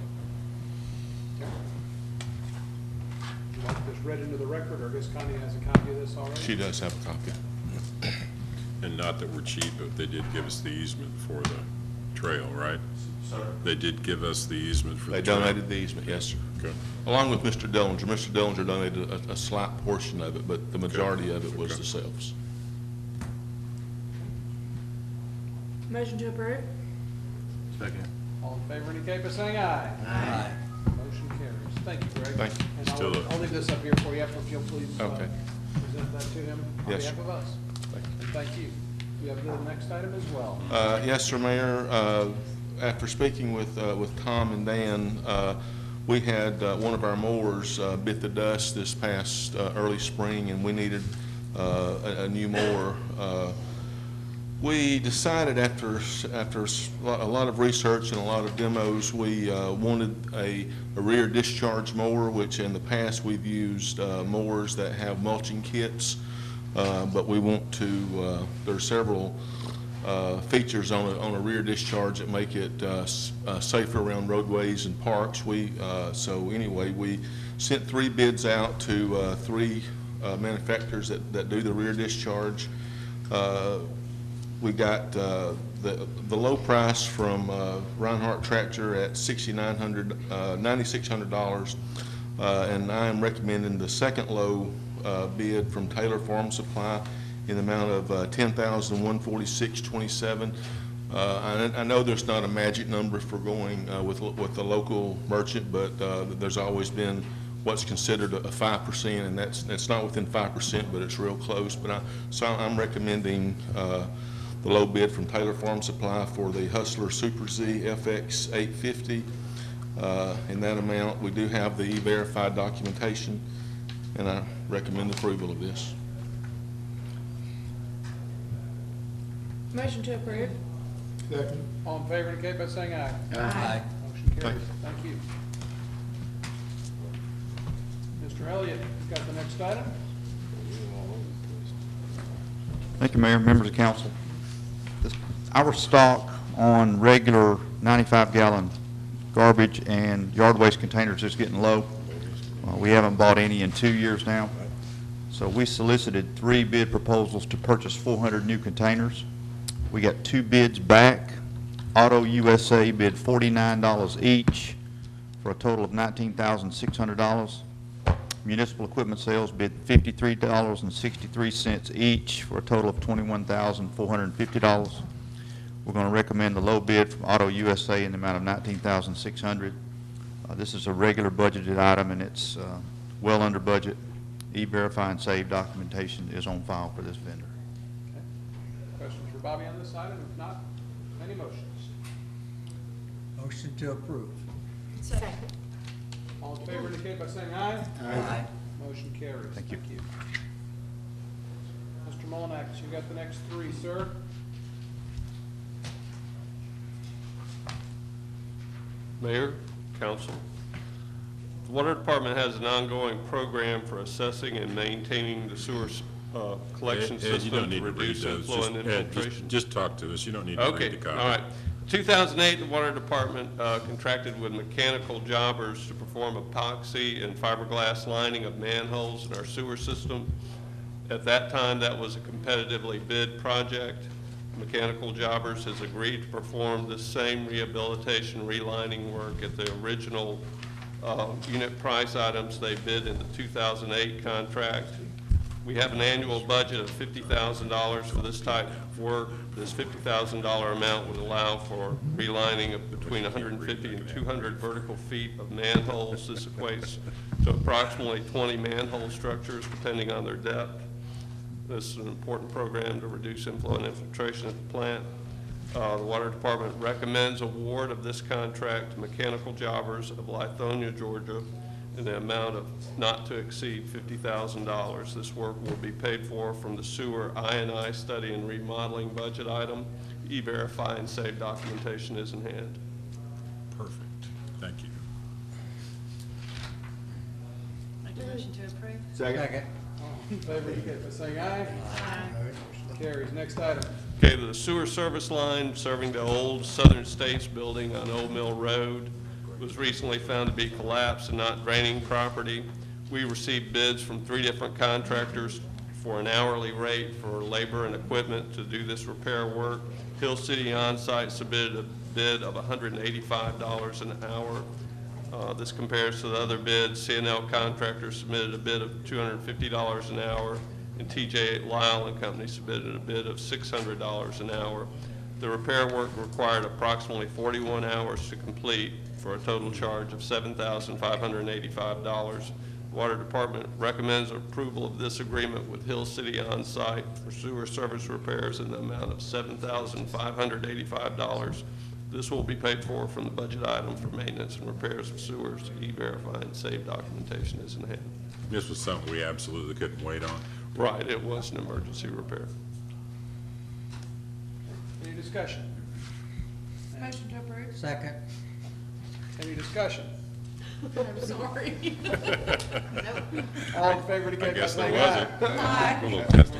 You like this read into the record, or I guess Connie has a copy of this already? She does have a copy. And not that we're cheap, but they did give us the easement for the trail, right? Sir? They did give us the easement for the They trail. donated the easement, yes, sir. Okay. Along with Mr. Dillinger. Mr. Dillinger donated a slight portion of it, but the majority of it was Okay. the sales. Motion to approve? Second. All in favor indicate by saying aye. Aye. Motion carries. Thank you, Greg. Thank you. And Still I'll leave this up here for you, if you'll please Okay. present that to him on Yes, behalf sir. of us. Thank you. And thank you. You have the next item as well. Yes, sir, Mayor. After speaking with Tom and Dan, we had one of our mowers bit the dust this past early spring, and we needed a new mower. We decided after a lot of research and a lot of demos, we wanted a rear discharge mower, which in the past we've used mowers that have mulching kits. But we want to, there are several features on a rear discharge that make it safer around roadways and parks. So anyway, we sent 3 bids out to 3 manufacturers that do the rear discharge. We got the low price from Reinhardt Tractor at $9,600, and I am recommending the second low bid from Taylor Farm Supply in the amount of $10,146.27. I know there's not a magic number for going with the local merchant, but there's always been what's considered a 5%, and that's not within 5%, but it's real close. So I'm recommending the low bid from Taylor Farm Supply for the Hustler Super Z FX 850 in that amount. We do have the E-Verified documentation, and I recommend approval of this. Motion to approve? Second. All in favor indicate by saying aye. Aye. Motion carries. Thank you. Mr. Elliott, you've got the next item. Thank you, Mayor, members of council. Our stock on regular 95-gallon garbage and yard waste containers is getting low. We haven't bought any in 2 years now. So we solicited 3 bid proposals to purchase 400 new containers. We got 2 bids back. Auto USA bid $49 each for a total of $19,600. Municipal equipment sales bid $53.63 each for a total of $21,450. We're going to recommend the low bid from Auto USA in the amount of $19,600. This is a regular budgeted item, and it's well under budget. E-Verify and Save documentation is on file for this vendor. Okay. Questions for Bobby on this item? If not, any motions? Motion to approve. Second. All in favor indicate by saying aye. Aye. Motion carries. Thank you. Mr. Molinax, you got the next 3, sir. Mayor, council. The Water Department has an ongoing program for assessing and maintaining the sewer collection Ed, system you don't to need to read reduce those. inflow and Ed, infiltration. just talk to us. You don't need to read Okay, the copy. all right. 2008, the Water Department contracted with mechanical jobbers to perform epoxy and fiberglass lining of manholes in our sewer system. At that time, that was a competitively bid project. Mechanical Jobbers has agreed to perform the same rehabilitation relining work at the original unit price items they bid in the 2008 contract. We have an annual budget of $50,000 for this type of work. This $50,000 amount would allow for relining of between 150 and 200 vertical feet of manholes. This equates to approximately 20 manhole structures depending on their depth. This is an important program to reduce inflow and infiltration at the plant. The Water Department recommends award of this contract to Mechanical Jobbers of Lithonia, Georgia, in the amount of not to exceed $50,000. This work will be paid for from the sewer I&I study and remodeling budget item. E-Verify and Save documentation is in hand. Perfect. Thank you. Make a motion to approve? Second. All in favor indicate by saying aye. Aye. Motion carries. Next item. Okay, the sewer service line serving the old Southern States building on Old Mill Road was recently found to be collapsed and not draining property. We received bids from 3 different contractors for an hourly rate for labor and equipment to do this repair work. Hill City On-Site submitted a bid of $185 an hour. This compares to the other bids. C&L Contractors submitted a bid of $250 an hour, and TJ Lyle and Company submitted a bid of $600 an hour. The repair work required approximately 41 hours to complete for a total charge of $7,585. Water Department recommends approval of this agreement with Hill City On-Site for sewer service repairs in the amount of $7,585. This will be paid for from the budget item for maintenance and repairs of sewers. E-Verify and save documentation is in hand. This was something we absolutely couldn't wait on. Right, it was an emergency repair. Any discussion? Motion to approve. Second. Any discussion? I'm sorry. All in favor, I indicate by guess there saying wasn't. aye. A little testy.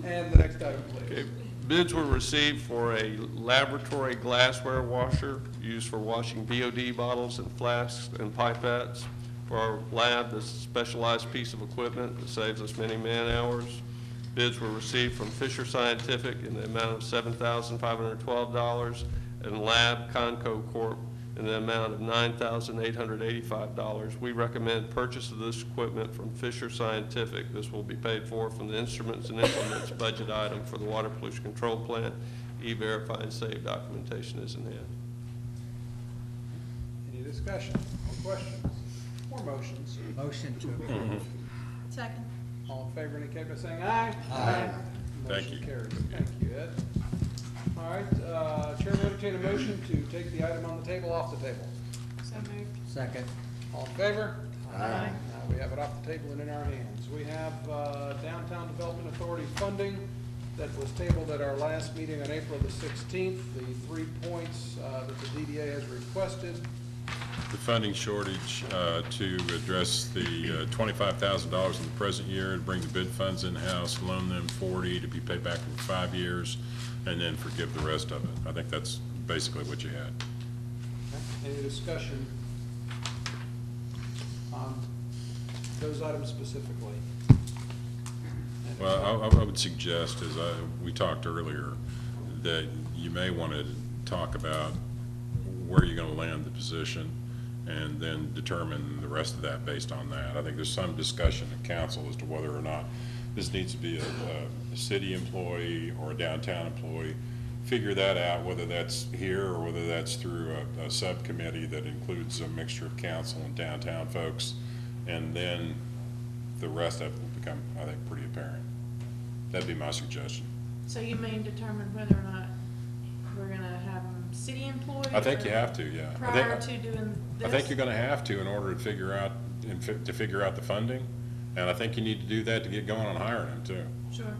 And the next item, please. Okay. Bids were received for a laboratory glassware washer used for washing BOD bottles and flasks and pipettes. For our lab, this is a specialized piece of equipment that saves us many man-hours. Bids were received from Fisher Scientific in the amount of $7,512 and Lab Conco Corp. in the amount of $9,885. We recommend purchase of this equipment from Fisher Scientific. This will be paid for from the instruments and implements budget item for the water pollution control plant. E-Verify and save documentation is in hand. Any discussion or questions or motions? Motion to approve. Second. All in favor, indicate by saying aye. Aye. Thank Motion you. carries. Thank you, Ed. All right, Chair will entertain a motion to take the item on the table off the table. So moved. Second. All in favor? Aye. We have it off the table and in our hands. We have Downtown Development Authority funding that was tabled at our last meeting on April the 16th. The 3 points that the DDA has requested. The funding shortage to address the $25,000 in the present year, to bring the bid funds in-house, loan them $40 to be paid back over 5 years, and then forgive the rest of it. I think that's basically what you had. Any discussion on those items specifically? Well, I would suggest, as we talked earlier, that you may want to talk about where you're going to land the position and then determine the rest of that based on that. I think there's some discussion in council as to whether or not this needs to be a city employee or a downtown employee. Figure that out, whether that's here or whether that's through a subcommittee that includes a mixture of council and downtown folks, and then the rest of it will become, I think, pretty apparent. That'd be my suggestion. So you mean determine whether or not we're gonna have them city employees? I think or you have to, yeah. Prior to doing this? I think you're gonna have to in order to figure out, to figure out the funding, and I think you need to do that to get going on hiring them too. Sure.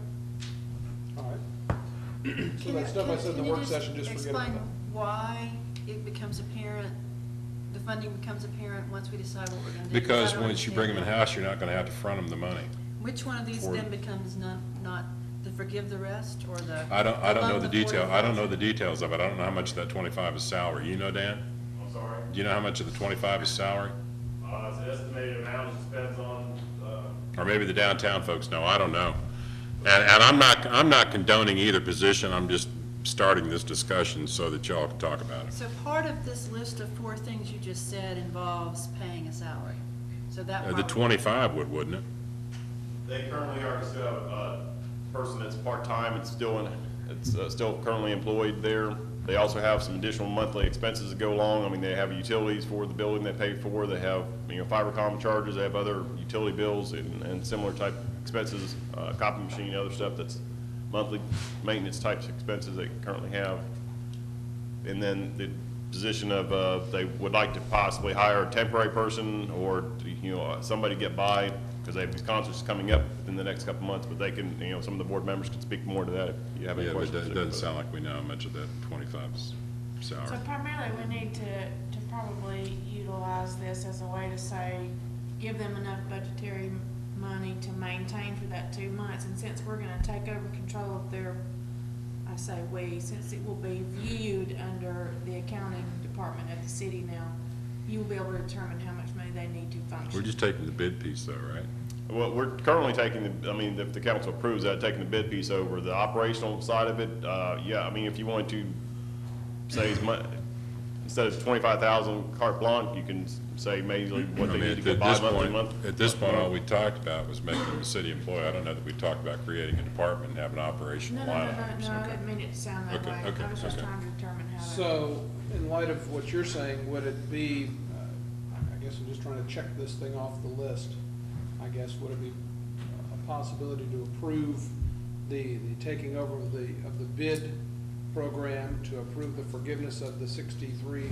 All right. So that stuff I said in the work session, just forget about Explain that. why it becomes apparent, the funding becomes apparent once we decide what we're gonna do. Because I don't once you bring them understand in-house, you're not gonna have to front them the money. Which one of these for- then becomes not the forgive the rest or the? I don't know loan the of detail, I don't know 40,000? the details of it. I don't know how much of that 25 is salary. You know, Dan? I'm sorry? Do you know how much of the 25 is salary? It's an estimated amount, it depends on, Or maybe the downtown folks know, I don't know. And I'm not condoning either position, I'm just starting this discussion so that y'all can talk about it. So part of this list of 4 things you just said involves paying a salary. So that. The 25 would, wouldn't it? they currently are still have a person that's part-time, it's still currently employed there. They also have some additional monthly expenses that go along. I mean, they have utilities for the building they pay for, they have, fiber comm charges, they have other utility bills and similar type expenses, copy machine, other stuff that's monthly maintenance types expenses they currently have. And then the position of, they would like to possibly hire a temporary person or, somebody get by, because they have these concerts coming up in the next couple months, but they can, some of the board members can speak more to that if you have any Yeah, but questions. it doesn't sound like we know how much of that 25 is So salary. primarily, we need to probably utilize this as a way to say, give them enough budgetary money to maintain for that 2 months, and since we're gonna take over control of their, I say we, since it will be viewed under the accounting department of the city now, you will be able to determine how much money they need to function. We're just taking the bid piece though, right? Well, we're currently taking the, I mean, if the council approves that, taking the bid piece over. The operational side of it, yeah, I mean, if you wanted to say as much, instead of 25,000 carte blanche, you can say maybe what they need to go buy monthly. At this point, all we talked about was making them a city employee. I don't know that we talked about creating a department and having operational No, line no, items. I didn't mean it to sound that Okay, way. okay, I was just okay. trying to determine how to. So, in light of what you're saying, would it be, I guess I'm just trying to check this thing off the list, I guess, would it be a possibility to approve the taking over of the bid program, to approve the forgiveness of the 63,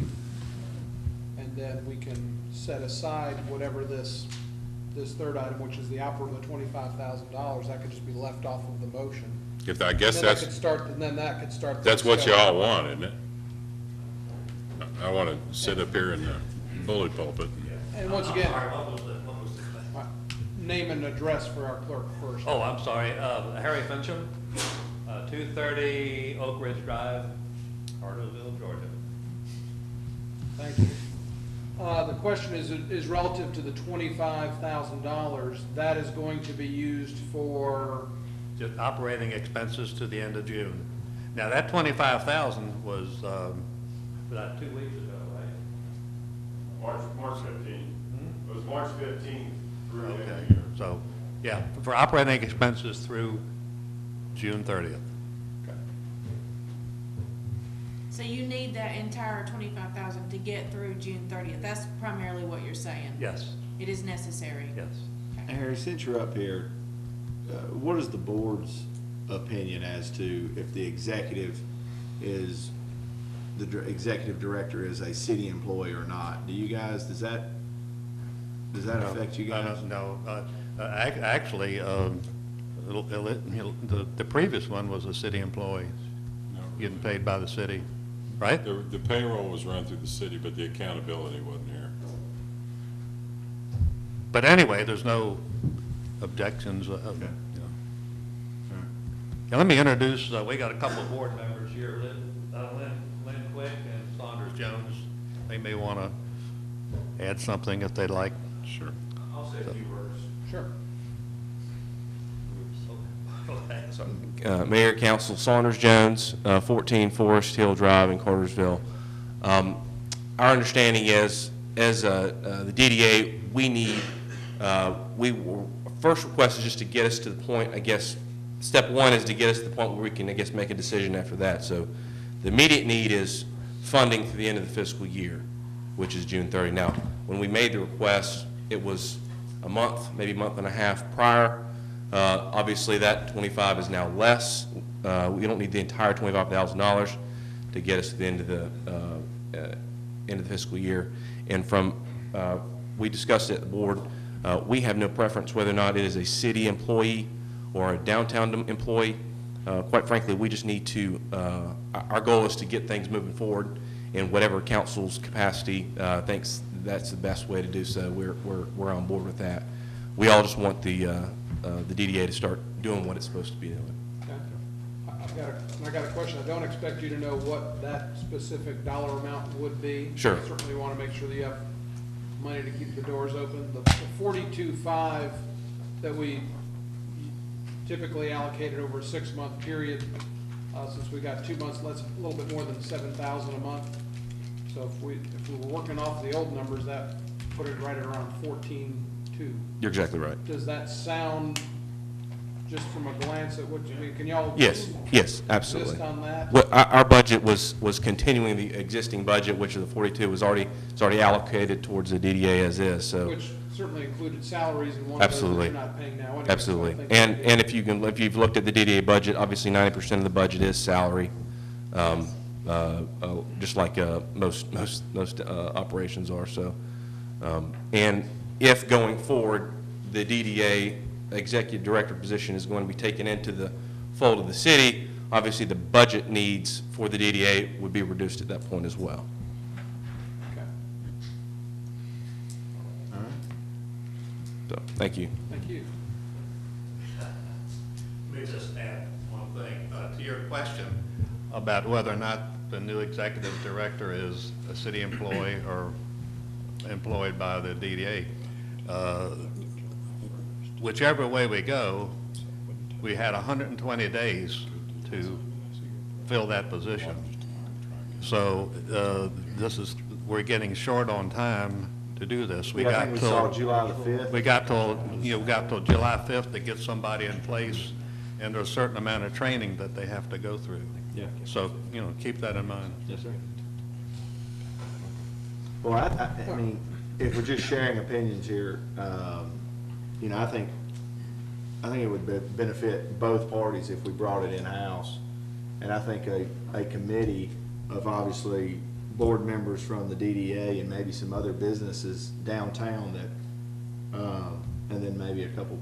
and then we can set aside whatever this third item, which is the $25,000, that could just be left off of the motion. I guess And then that that's, could start, and then that could start. that's what y'all want, isn't it? I want to sit up here in the bully pulpit. And once again, What was the name and address for our clerk first. Oh, I'm sorry, Harry Fincham, 230 Oak Ridge Drive, Cartersville, Georgia. Thank you. The question is relative to the $25,000. That is going to be used for? Just operating expenses to the end of June. Now, that 25,000 was about 2 weeks ago, right? March 15th. It was March 15th through the end of the Okay, year. so, yeah, for operating expenses through June 30th. So you need that entire 25,000 to get through June 30th. That's primarily what you're saying? Yes. It is necessary? Yes. Harry, since you're up here, what is the board's opinion as to if the executive is, executive director is a city employee or not? Do you guys, does that affect you guys? No, actually, the previous one was a city employee, getting paid by the city, right? The payroll was run through the city, but the accountability wasn't here. But anyway, there's no objections. Okay. Now, let me introduce, we got a couple of board members here, Lynn Quick and Saunders Jones. They may want to add something if they'd like. Sure. I'll say a few words. Sure. Mayor, Council, Saunders Jones, 14 Forest Hill Drive in Cartersville. Our understanding is, as the DDA, we need, first request is just to get us to the point, I guess, step one is to get us to the point where we can, I guess, make a decision after that. So the immediate need is funding through the end of the fiscal year, which is June 30. Now, when we made the request, it was a month, maybe a month and a half prior. Obviously, that 25 is now less. We don't need the entire $25,000 to get us to the end of the fiscal year. And from, we discussed it at the board, we have no preference whether or not it is a city employee or a downtown employee. Quite frankly, we just need to, our goal is to get things moving forward, and whatever council's capacity thinks that's the best way to do so, we're on board with that. We all just want the DDA to start doing what it's supposed to be doing. Okay. I got a question. I don't expect you to know what that specific dollar amount would be. Sure. Certainly want to make sure that you have money to keep the doors open. The 42.5 that we typically allocated over a 6-month period, since we got 2 months, that's a little bit more than $7,000 a month. So if we were working off the old numbers, that put it right at around 14.2. You're exactly right. Does that sound, just from a glance at what you mean, can y'all? Yes, absolutely. Exist on that? Well, our budget was continuing the existing budget, which of the 42 was already allocated towards the DDA as is, so. Which certainly included salaries and one of those that Absolutely. you're not paying now anyway. Absolutely. So I think And if you've looked at the DDA budget, obviously 90% of the budget is salary, just like most operations are, so. And if going forward, the DDA executive director position is going to be taken into the fold of the city, obviously the budget needs for the DDA would be reduced at that point as well. Okay. All right. So, thank you. Thank you. Let me just add one thing to your question about whether or not the new executive director is a city employee or employed by the DDA. Whichever way we go, we had 120 days to fill that position. So we're getting short on time to do this. Yeah, I think we saw July the 5th. We got till July 5th to get somebody in place, and there's a certain amount of training that they have to go through. Yeah. So, keep that in mind. Yes, sir. Well, I mean, if we're just sharing opinions here, I think it would benefit both parties if we brought it in-house. And I think a committee of obviously board members from the DDA and maybe some other businesses downtown that, and then maybe a couple,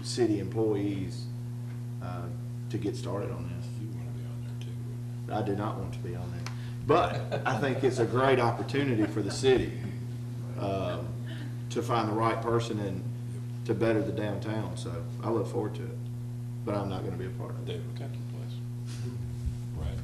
city employees, to get started on this. You want to be on there too. I do not want to be on there. But I think it's a great opportunity for the city to find the right person and to better the downtown. So I look forward to it. But I'm not going to be a part of it. David, cut your place. Right.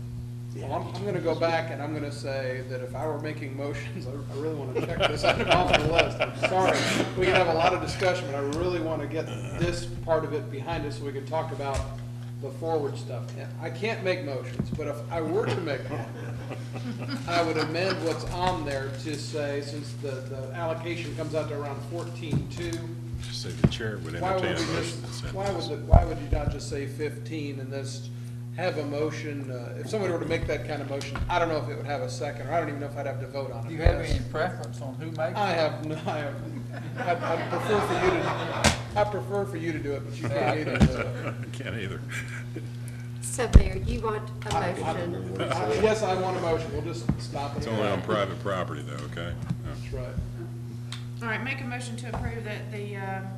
Well, I'm going to go back and I'm going to say that if I were making motions, I really want to check this item off the list. I'm sorry, we can have a lot of discussion, but I really want to get this part of it behind us so we can talk about the forward stuff. And I can't make motions, but if I were to make one, I would amend what's on there to say, since the allocation comes out to around 14.2, Just say the chair would entertain a motion. why would you not just say 15 and this have a motion? If somebody were to make that kind of motion, I don't know if it would have a second, or I don't even know if I'd have to vote on it. Do you have any preference on who makes it? I prefer for you to do it, but you can't either. So. Can't either. So Mayor, you want a motion? Yes, I want a motion. We'll just stop it. It's only on private property though, okay? That's right. All right, make a motion to approve that the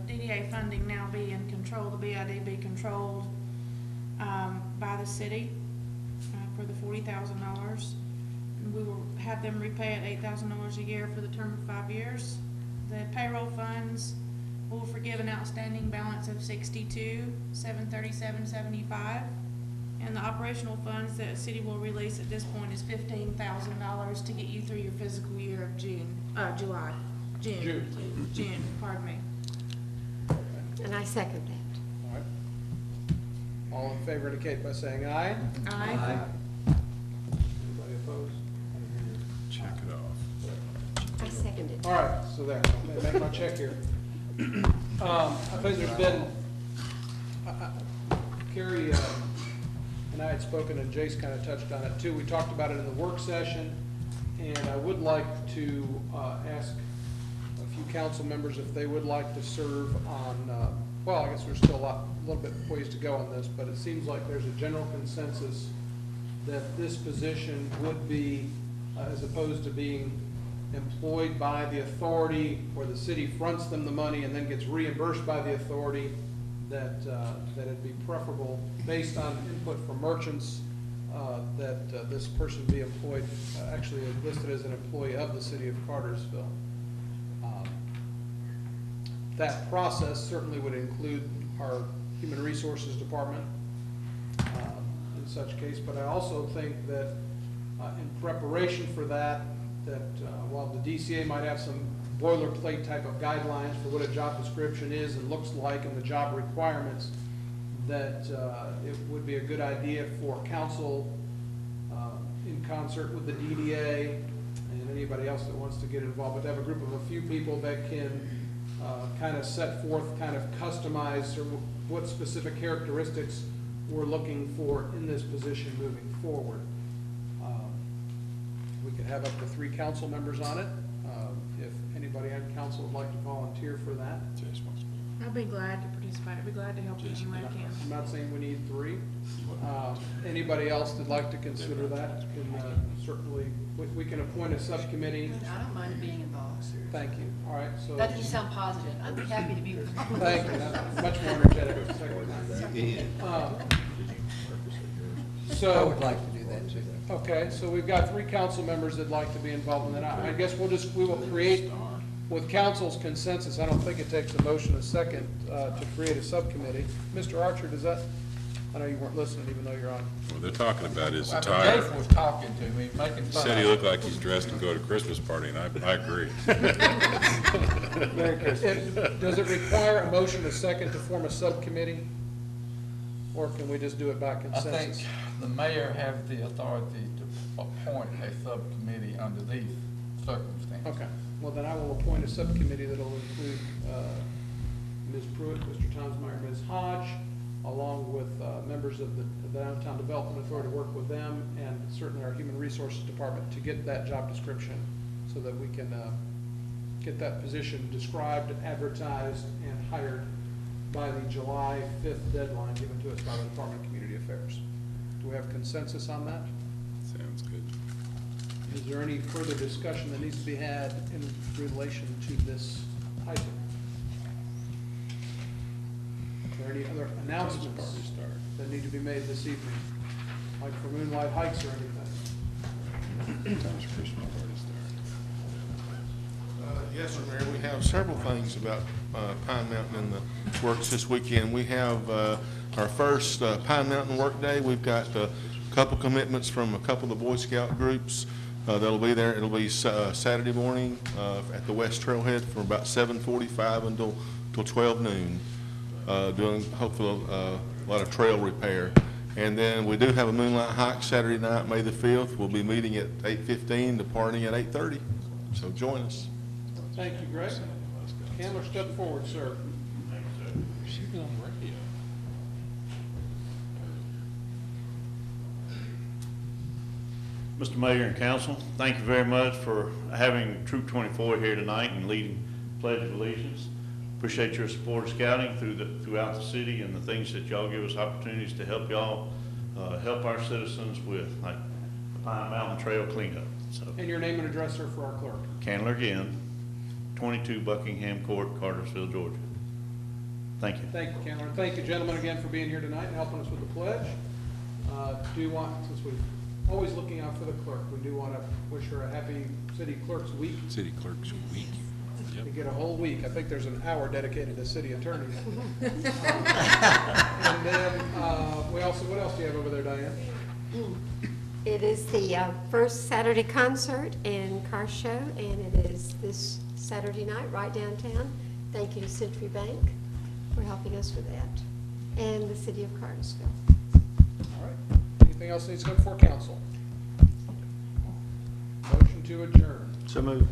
DDA funding now be in control, the BID be controlled by the city for the $40,000. We will have them repay it $8,000 a year for the term of 5 years. The payroll funds will forgive an outstanding balance of $62,737.75. And the operational funds that the city will release at this point is $15,000 to get you through your fiscal year of June, pardon me. And I second that. All right. All in favor indicate by saying aye. Aye. Anybody opposed? Check it off. I second it. All right, so there, I'm gonna make my check here. I think there's been, Carrie and I had spoken, and Jace kind of touched on it too. We talked about it in the work session, and I would like to ask a few council members if they would like to serve on, well, I guess there's still a little bit ways to go on this, but it seems like there's a general consensus that this position would be, as opposed to being employed by the authority where the city fronts them the money and then gets reimbursed by the authority, that it'd be preferable, based on input from merchants, that this person be employed, actually listed as an employee of the city of Cartersville. That process certainly would include our Human Resources Department in such case, but I also think that in preparation for that while the DCA might have some boilerplate type of guidelines for what a job description is and looks like and the job requirements, that it would be a good idea for council in concert with the DDA and anybody else that wants to get involved, but to have a group of a few people that can kind of set forth, kind of customize what specific characteristics we're looking for in this position moving forward. We could have up to 3 council members on it. If anybody on council would like to volunteer for that. I'll be glad to participate. I'll be glad to help you any way I can. I'm not saying we need 3. Anybody else that'd like to consider that can certainly, we can appoint a subcommittee. I don't mind being involved. Thank you. All right, so. That doesn't sound positive. I'd be happy to be involved. Thank you. That's much more energetic. So. I would like to do that too. Okay, so we've got 3 council members that'd like to be involved in that. I guess we will create, with council's consensus, I don't think it takes a motion a second to create a subcommittee. Mr. Archer, does that I know you weren't listening, even though you're on. What they're talking about his I mean, attire. Jason was talking to me, making He fun said he of looked like he's dressed to go to a Christmas party, and I agree. Merry Christmas. Does it require a motion, a second, to form a subcommittee? Or can we just do it by I consensus? think the mayor has the authority to appoint a subcommittee under these circumstances. Okay, well, then I will appoint a subcommittee that'll include Ms. Pruitt, Mr. Townsmeyer, Ms. Hodge, along with members of the Downtown Development Authority, to work with them, and certainly our Human Resources Department to get that job description so that we can get that position described, advertised, and hired by the July 5th deadline given to us by the Department of Community Affairs. Do we have consensus on that? Sounds good. Is there any further discussion that needs to be had in relation to this item? Are there any other announcements that need to be made this evening, like for Moonlight Hikes or anything? Yes, sir, Mayor, we have several things about Pine Mountain in the works this weekend. We have our first Pine Mountain Work Day. We've got a couple commitments from a couple of the Boy Scout groups that'll be there. It'll be Saturday morning at the West Trailhead from about 7:45 until 12 noon, doing hopefully a lot of trail repair. And then we do have a Moonlight Hike Saturday night, May the 5th. We'll be meeting at 8:15, departing at 8:30. So join us. Thank you, Greg. Candler, step forward, sir. She's been on the radio. Mr. Mayor and Council, thank you very much for having Troop 24 here tonight and leading Pledge of Allegiance. Appreciate your support of scouting throughout the city and the things that y'all give us opportunities to help y'all, help our citizens with, like the Pine Mountain Trail cleanup. So, And your name and address, sir, for our clerk. Candler again, 22 Buckingham Court, Cartersville, Georgia. Thank you. Thank you, Candler. And thank you, gentlemen, again for being here tonight and helping us with the pledge. Do want, since we're always looking out for the clerk, we do want to wish her a happy City Clerk's Week. City Clerk's Week. We get a whole week. I think there's an hour dedicated to city attorneys. And then, we also, what else do you have over there, Diane? It is the first Saturday concert and car show, and it is this Saturday night right downtown. Thank you to Century Bank for helping us with that, and the city of Cartersville. All right. Anything else needs to come before council? Motion to adjourn. So moved.